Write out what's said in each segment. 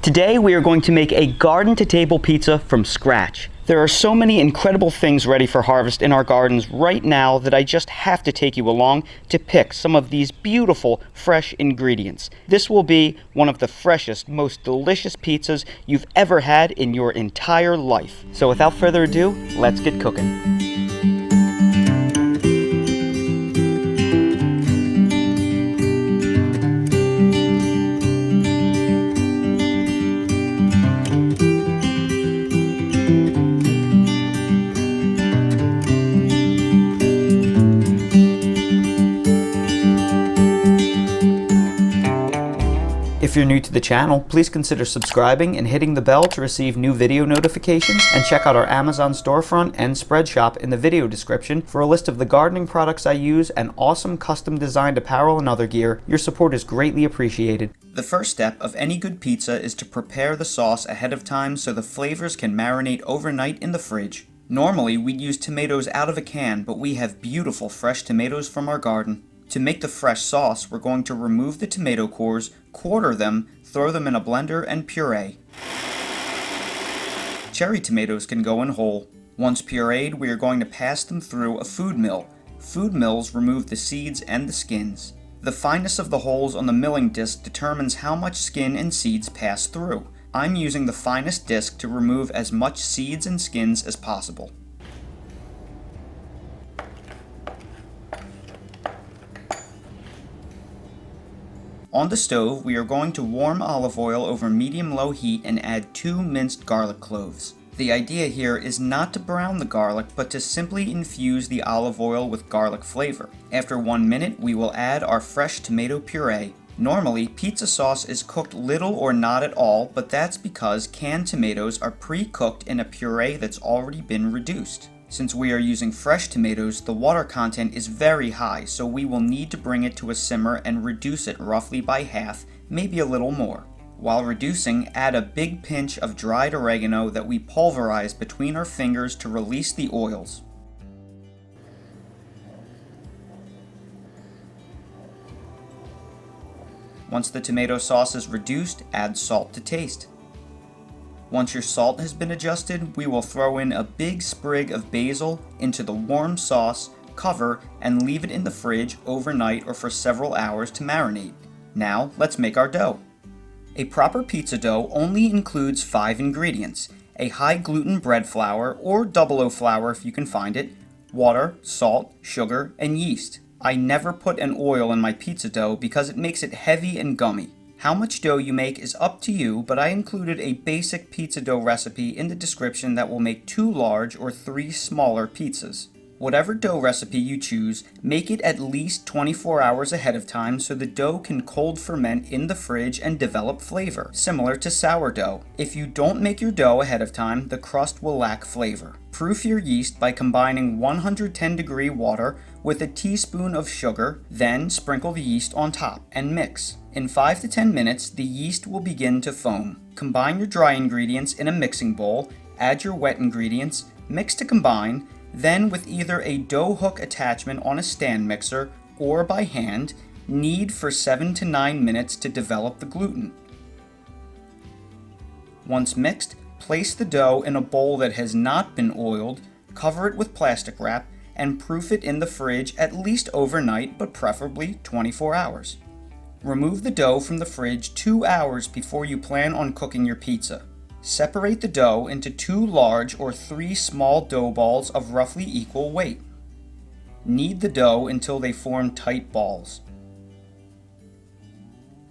Today we are going to make a garden-to-table pizza from scratch. There are so many incredible things ready for harvest in our gardens right now that I just have to take you along to pick some of these beautiful fresh ingredients. This will be one of the freshest, most delicious pizzas you've ever had in your entire life. So without further ado, let's get cooking. If you're new to the channel, please consider subscribing and hitting the bell to receive new video notifications, and check out our Amazon storefront and spread shop in the video description for a list of the gardening products I use and awesome custom designed apparel and other gear. Your support is greatly appreciated. The first step of any good pizza is to prepare the sauce ahead of time so the flavors can marinate overnight in the fridge. Normally, we'd use tomatoes out of a can, but we have beautiful fresh tomatoes from our garden. To make the fresh sauce, we're going to remove the tomato cores, quarter them, throw them in a blender, and puree. Cherry tomatoes can go in whole. Once pureed, we are going to pass them through a food mill. Food mills remove the seeds and the skins. The fineness of the holes on the milling disc determines how much skin and seeds pass through. I'm using the finest disc to remove as much seeds and skins as possible. On the stove, we are going to warm olive oil over medium-low heat and add 2 minced garlic cloves. The idea here is not to brown the garlic, but to simply infuse the olive oil with garlic flavor. After 1 minute, we will add our fresh tomato puree. Normally, pizza sauce is cooked little or not at all, but that's because canned tomatoes are pre-cooked in a puree that's already been reduced. Since we are using fresh tomatoes, the water content is very high, so we will need to bring it to a simmer and reduce it roughly by half, maybe a little more. While reducing, add a big pinch of dried oregano that we pulverize between our fingers to release the oils. Once the tomato sauce is reduced, add salt to taste. Once your salt has been adjusted, we will throw in a big sprig of basil into the warm sauce, cover, and leave it in the fridge overnight or for several hours to marinate. Now, let's make our dough. A proper pizza dough only includes 5 ingredients: a high gluten bread flour, or 00 flour if you can find it, water, salt, sugar, and yeast. I never put an oil in my pizza dough because it makes it heavy and gummy. How much dough you make is up to you, but I included a basic pizza dough recipe in the description that will make 2 large or 3 smaller pizzas. Whatever dough recipe you choose, make it at least 24 hours ahead of time so the dough can cold ferment in the fridge and develop flavor, similar to sourdough. If you don't make your dough ahead of time, the crust will lack flavor. Proof your yeast by combining 110-degree water with a teaspoon of sugar, then sprinkle the yeast on top and mix. In 5 to 10 minutes, the yeast will begin to foam. Combine your dry ingredients in a mixing bowl, add your wet ingredients, mix to combine, then with either a dough hook attachment on a stand mixer or by hand, knead for 7 to 9 minutes to develop the gluten. Once mixed, place the dough in a bowl that has not been oiled, cover it with plastic wrap, and proof it in the fridge at least overnight, but preferably 24 hours. Remove the dough from the fridge 2 hours before you plan on cooking your pizza. Separate the dough into 2 large or 3 small dough balls of roughly equal weight. Knead the dough until they form tight balls.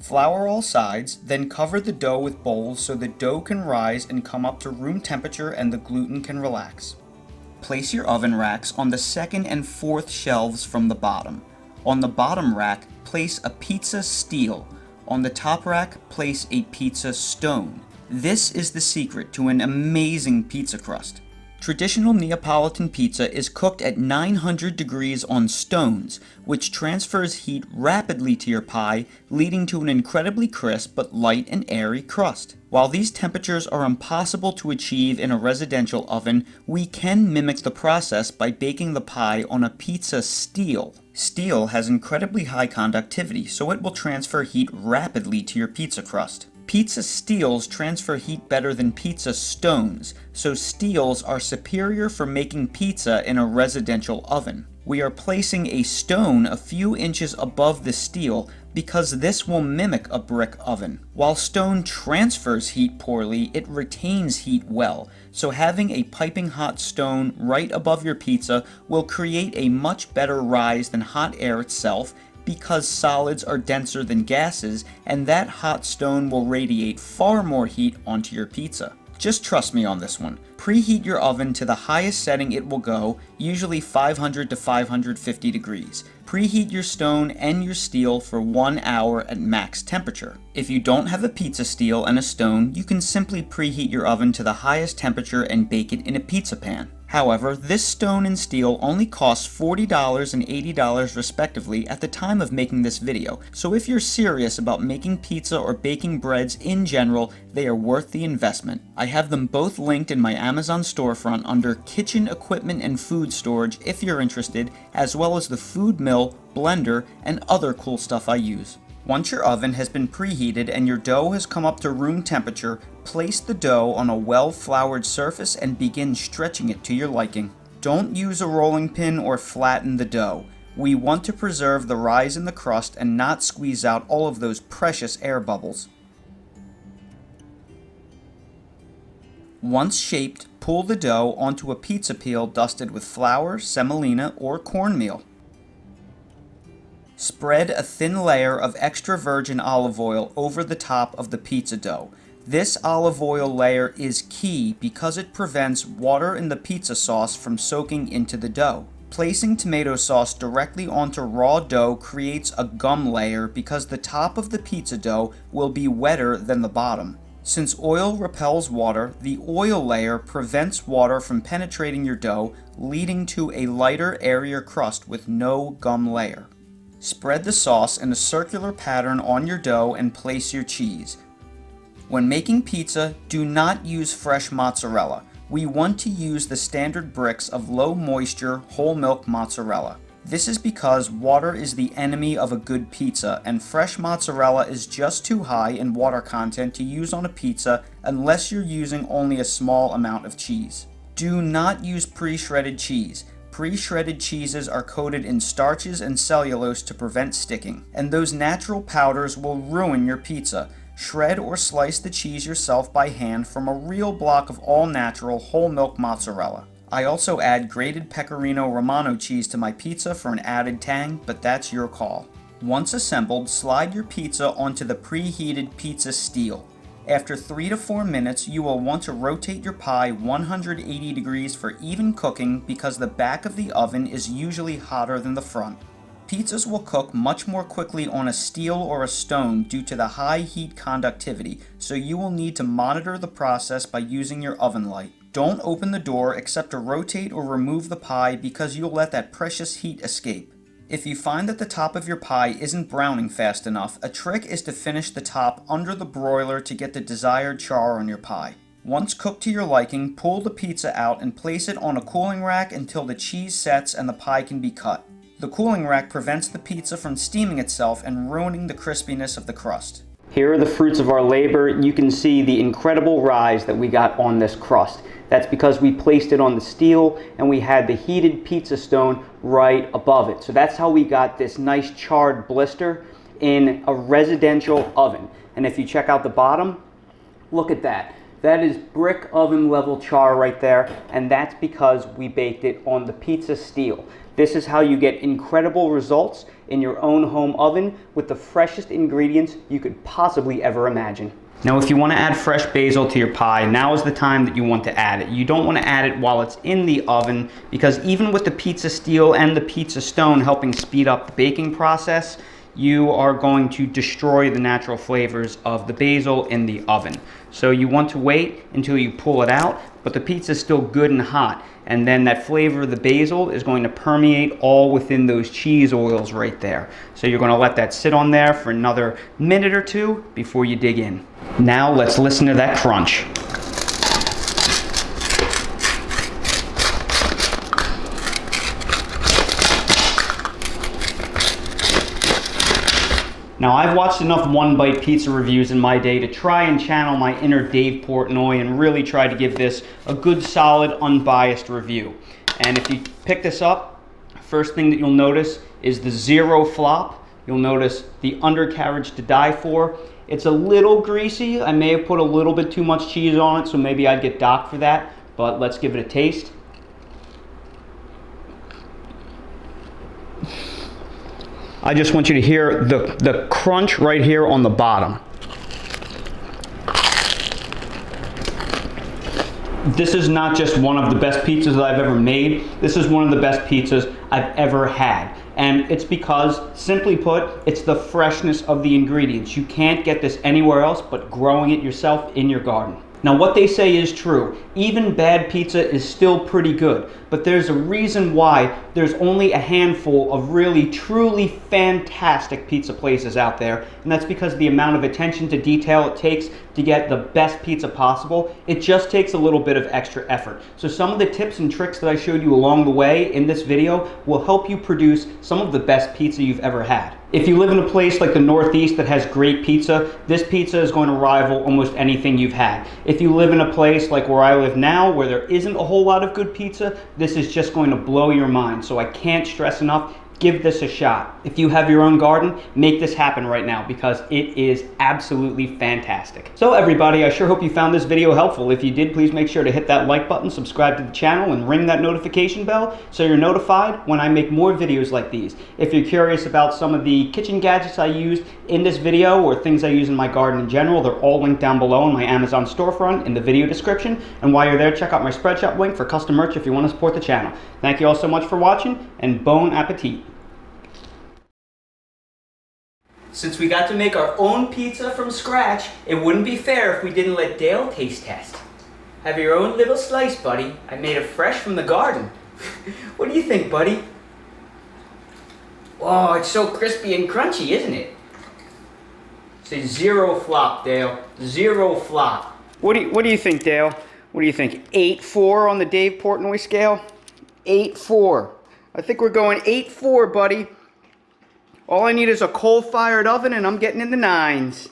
Flour all sides, then cover the dough with bowls so the dough can rise and come up to room temperature and the gluten can relax. Place your oven racks on the 2nd and 4th shelves from the bottom. On the bottom rack, place a pizza steel. On the top rack, place a pizza stone. This is the secret to an amazing pizza crust. Traditional Neapolitan pizza is cooked at 900 degrees on stones, which transfers heat rapidly to your pie, leading to an incredibly crisp but light and airy crust. While these temperatures are impossible to achieve in a residential oven, we can mimic the process by baking the pie on a pizza steel. Steel has incredibly high conductivity, so it will transfer heat rapidly to your pizza crust. Pizza steels transfer heat better than pizza stones, so steels are superior for making pizza in a residential oven. We are placing a stone a few inches above the steel because this will mimic a brick oven. While stone transfers heat poorly, it retains heat well, so having a piping hot stone right above your pizza will create a much better rise than hot air itself, because solids are denser than gases, and that hot stone will radiate far more heat onto your pizza. Just trust me on this one. Preheat your oven to the highest setting it will go, usually 500 to 550 degrees. Preheat your stone and your steel for 1 hour at max temperature. If you don't have a pizza steel and a stone, you can simply preheat your oven to the highest temperature and bake it in a pizza pan. However, this stone and steel only costs $40 and $80 respectively at the time of making this video, so if you're serious about making pizza or baking breads in general, they are worth the investment. I have them both linked in my Amazon storefront under Kitchen Equipment and Food Storage if you're interested, as well as the food mill, blender, and other cool stuff I use. Once your oven has been preheated and your dough has come up to room temperature, place the dough on a well-floured surface and begin stretching it to your liking. Don't use a rolling pin or flatten the dough. We want to preserve the rise in the crust and not squeeze out all of those precious air bubbles. Once shaped, pull the dough onto a pizza peel dusted with flour, semolina, or cornmeal. Spread a thin layer of extra virgin olive oil over the top of the pizza dough. This olive oil layer is key because it prevents water in the pizza sauce from soaking into the dough. Placing tomato sauce directly onto raw dough creates a gum layer because the top of the pizza dough will be wetter than the bottom. Since oil repels water, the oil layer prevents water from penetrating your dough, leading to a lighter, airier crust with no gum layer. Spread the sauce in a circular pattern on your dough and place your cheese. When making pizza, do not use fresh mozzarella. We want to use the standard bricks of low moisture, whole milk mozzarella. This is because water is the enemy of a good pizza, and fresh mozzarella is just too high in water content to use on a pizza unless you're using only a small amount of cheese. Do not use pre-shredded cheese. Pre-shredded cheeses are coated in starches and cellulose to prevent sticking, and those natural powders will ruin your pizza. Shred or slice the cheese yourself by hand from a real block of all-natural whole milk mozzarella. I also add grated Pecorino Romano cheese to my pizza for an added tang, but that's your call. Once assembled, slide your pizza onto the preheated pizza steel. After 3 to 4 minutes, you will want to rotate your pie 180 degrees for even cooking because the back of the oven is usually hotter than the front. Pizzas will cook much more quickly on a steel or a stone due to the high heat conductivity, so you will need to monitor the process by using your oven light. Don't open the door except to rotate or remove the pie because you'll let that precious heat escape. If you find that the top of your pie isn't browning fast enough, a trick is to finish the top under the broiler to get the desired char on your pie. Once cooked to your liking, pull the pizza out and place it on a cooling rack until the cheese sets and the pie can be cut. The cooling rack prevents the pizza from steaming itself and ruining the crispiness of the crust. Here are the fruits of our labor. You can see the incredible rise that we got on this crust. That's because we placed it on the steel and we had the heated pizza stone right above it. So that's how we got this nice charred blister in a residential oven. And if you check out the bottom, look at that. That is brick oven level char right there, and that's because we baked it on the pizza steel. This is how you get incredible results in your own home oven with the freshest ingredients you could possibly ever imagine. Now, if you want to add fresh basil to your pie, now is the time that you want to add it. You don't want to add it while it's in the oven because even with the pizza steel and the pizza stone helping speed up the baking process, you are going to destroy the natural flavors of the basil in the oven. So you want to wait until you pull it out, but the pizza is still good and hot. And then that flavor of the basil is going to permeate all within those cheese oils right there. So you're going to let that sit on there for another minute or two before you dig in. Now let's listen to that crunch. Now, I've watched enough one-bite pizza reviews in my day to try and channel my inner Dave Portnoy and really try to give this a good, solid, unbiased review. And if you pick this up, first thing that you'll notice is the zero flop. You'll notice the undercarriage to die for. It's a little greasy. I may have put a little bit too much cheese on it, so maybe I'd get docked for that, but let's give it a taste. I just want you to hear the crunch right here on the bottom. This is not just one of the best pizzas that I've ever made. This is one of the best pizzas I've ever had. And it's because, simply put, it's the freshness of the ingredients. You can't get this anywhere else but growing it yourself in your garden. Now, what they say is true. Even bad pizza is still pretty good, but there's a reason why there's only a handful of really, truly fantastic pizza places out there, and that's because of the amount of attention to detail it takes to get the best pizza possible. It just takes a little bit of extra effort. So some of the tips and tricks that I showed you along the way in this video will help you produce some of the best pizza you've ever had. If you live in a place like the Northeast that has great pizza, this pizza is going to rival almost anything you've had. If you live in a place like where I live now, where there isn't a whole lot of good pizza, this is just going to blow your mind. So I can't stress enough, give this a shot. If you have your own garden, make this happen right now because it is absolutely fantastic. So everybody, I sure hope you found this video helpful. If you did, please make sure to hit that like button, subscribe to the channel, and ring that notification bell so you're notified when I make more videos like these. If you're curious about some of the kitchen gadgets I used in this video or things I use in my garden in general, they're all linked down below in my Amazon storefront in the video description. And while you're there, check out my Spreadshop link for custom merch if you want to support the channel. Thank you all so much for watching, and bon appetit. Since we got to make our own pizza from scratch, it wouldn't be fair if we didn't let Dale taste test. Have your own little slice, buddy. I made it fresh from the garden. What do you think, buddy? Oh, it's so crispy and crunchy, isn't it? Say zero flop, Dale. Zero flop. What do you think, Dale? What do you think? 8-4 on the Dave Portnoy scale? 8-4. I think we're going 8-4, buddy. All I need is a coal-fired oven, and I'm getting in the 9s.